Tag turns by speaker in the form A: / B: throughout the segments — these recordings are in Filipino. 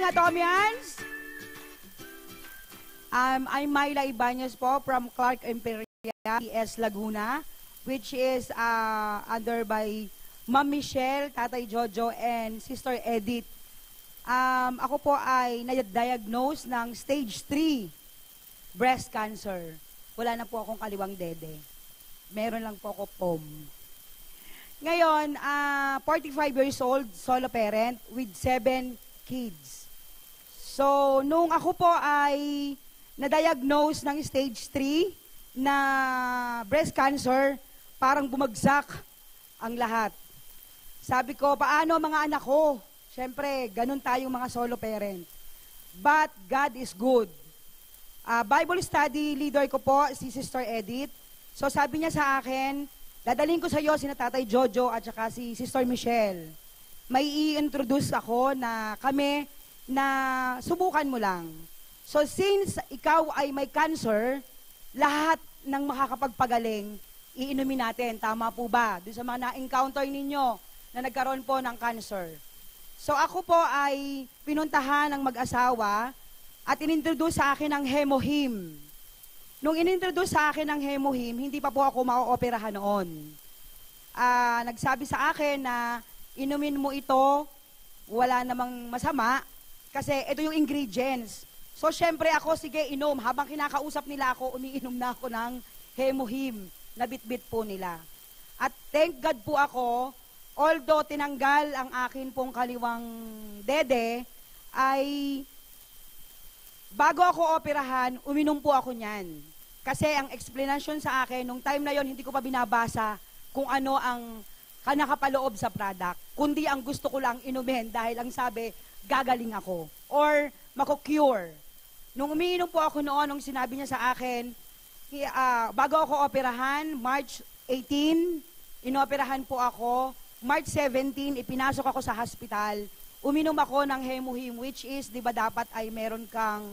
A: Atomians! I'm Myla Ibanez po from Clark Imperial, ES Laguna, which is under by Ma'am Michelle, Tatay Jojo, and Sister Edith. Ako po ay na-diagnose ng stage 3 breast cancer. Wala na po akong kaliwang dede. Meron lang po ako POM. Ngayon, 45 years old, solo parent with 7 kids. So, nung ako po ay na-diagnose ng stage 3 na breast cancer, parang bumagsak ang lahat. Sabi ko, paano mga anak ko? Siyempre, ganun tayong mga solo parent. But God is good. Bible study leader ko po, si Sister Edith. So sabi niya sa akin, dadalhin ko sa iyo sina Tatay Jojo at saka si Sister Michelle. May i-introduce ako na kami na subukan mo lang. So since ikaw ay may cancer, lahat ng makakapagpagaling, iinumin natin. Tama po ba? Doon sa mga na-encounter ninyo na nagkaroon po ng cancer. So ako po ay pinuntahan ng mag-asawa at inintroduce sa akin ang Hemohim. Nung inintroduce sa akin ang Hemohim, hindi pa po ako ma-operahan noon. Nagsabi sa akin na inumin mo ito, wala namang masama, kasi ito yung ingredients. So syempre ako, sige, inom. Habang kinakausap nila ako, umiinom na ako ng Hemohim na bit-bit po nila. At thank God po ako, although tinanggal ang akin pong kaliwang dede, ay bago ako operahan, uminom po ako niyan. Kasi ang explanation sa akin, nung time na yon hindi ko pa binabasa kung ano ang nakapaloob sa product, kundi ang gusto ko lang inumin dahil ang sabi, gagaling ako or mako-cure. Nung umiinom po ako noon, nung sinabi niya sa akin, bago ako operahan, March 18, inoperahan po ako, March 17, ipinasok ako sa hospital, uminom ako ng Hemohim, which is, di ba dapat ay meron kang,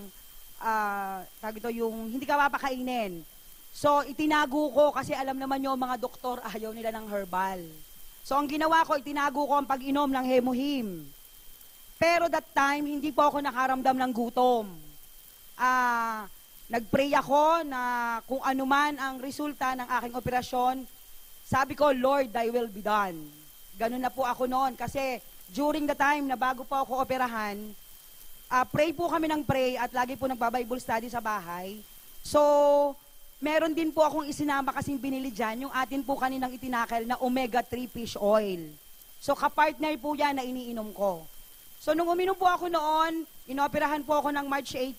A: yung hindi ka papakainin. So, itinago ko kasi alam naman yung mga doktor, ayaw nila ng herbal. So, ang ginawa ko, itinago ko ang pag-inom ng Hemohim. Pero that time, hindi po ako nakaramdam ng gutom. Nag-pray ako na kung ano man ang resulta ng aking operasyon, sabi ko, Lord, thy will be done. Ganun na po ako noon kasi during the time na bago po ako operahan, pray po kami ng pray at lagi po nagba-Bible study sa bahay. So, meron din po akong isinama kasing binili dyan, yung atin po kaninang itinakal na omega-3 fish oil. So, kapartner po yan na iniinom ko. So, nung uminom po ako noon, inoperahan po ako ng March 18,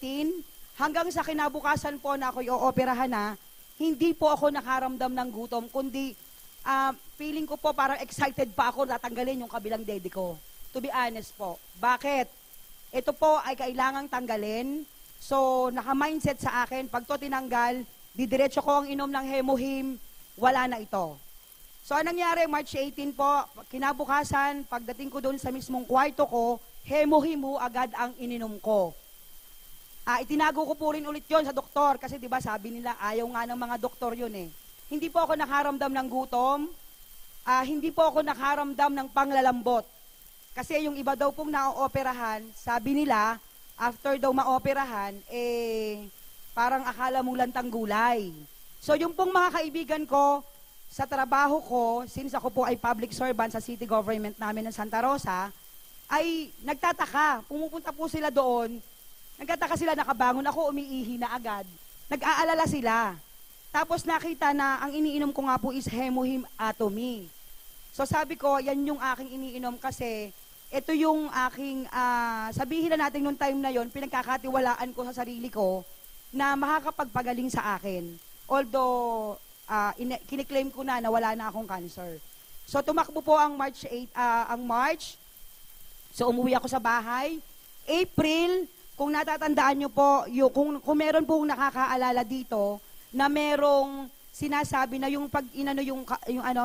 A: hanggang sa kinabukasan po na ako i-operahan na, hindi po ako nakaramdam ng gutom, kundi feeling ko po parang excited pa ako natanggalin yung kabilang dede ko. To be honest po. Bakit? Ito po ay kailangang tanggalin. So, naka-mindset sa akin, pag to tinanggal, didiretso ko ang inom ng Hemohim, wala na ito. So, anong nangyari? March 18 po, kinabukasan, pagdating ko doon sa mismong kwarto ko, Hemohim ho agad ang ininom ko. Itinago ko po rin ulit yon sa doktor, kasi diba sabi nila, ayaw nga ng mga doktor yun eh. Hindi po ako nakaramdam ng gutom, hindi po ako nakaramdam ng panglalambot. Kasi yung iba daw pong na-operahan, sabi nila, after daw ma-operahan, parang akala mong lantang gulay. So yung pong mga kaibigan ko, sa trabaho ko, since ako po ay public servant sa city government namin ng Santa Rosa, ay nagtataka, pumupunta po sila doon, nagtataka sila, nakabangon ako, umiihi na agad. Nag-aalala sila. Tapos nakita na ang iniinom ko nga po is Hemohim Atomy. So sabi ko, yan yung aking iniinom kasi ito yung aking, sabihin na natin nung time na yon, pinagkakatiwalaan ko sa sarili ko na makakapagpagaling sa akin. Although, kiniklaim ko na wala na akong cancer. So tumakbo po ang March 8, ang March. So umuwi ako sa bahay. April, kung natatandaan nyo po, kung meron pong nakakaalala dito, na merong sinasabi na yung pag inano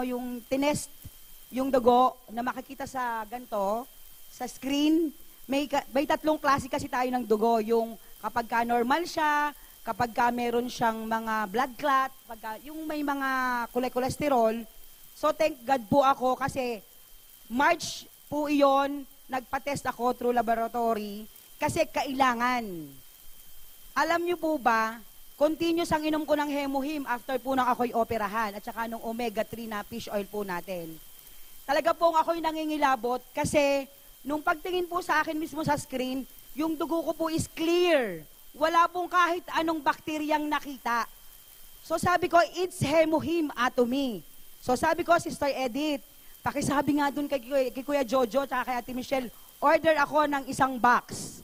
A: yung tinest yung dugo na makikita sa ganto sa screen, may tatlong klase kasi tayo ng dugo, yung kapag ka normal siya, kapag ka meron siyang mga blood clot, yung may mga cholesterol. So thank God po ako kasi March po iyon, nagpa-test ako through laboratory Kasi kailangan. Alam niyo po ba, continuous ang inom ko ng Hemohim after po nang ako'y operahan at saka nung omega-3 na fish oil po natin. Talaga pong ako'y nangingilabot kasi nung pagtingin po sa akin mismo sa screen, yung dugo ko po is clear. Wala pong kahit anong bakteryang nakita. So sabi ko, it's Hemohim Atomy. So sabi ko, Sister Edith, pakisabi nga dun kay Kuya Jojo at kay Ate Michelle, order ako ng isang box.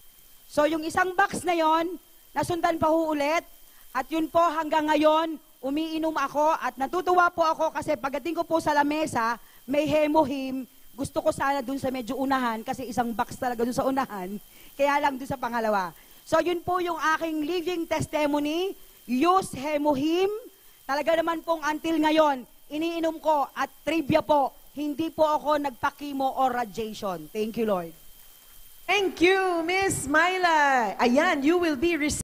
A: So yung isang box na yon, nasundan pa ho ulit. At yun po hanggang ngayon, umiinom ako at natutuwa po ako kasi pagdating ko po sa lamesa, may Hemohim. Gusto ko sana dun sa medyo unahan kasi isang box talaga dun sa unahan. Kaya lang dun sa pangalawa. So yun po yung aking living testimony. Use Hemohim. Talaga naman pong until ngayon, iniinom ko at trivia po, hindi po ako nagpa-chemo or radiation. Thank you, Lord.
B: Thank you, Miss Myla. Ayan, you will be receiving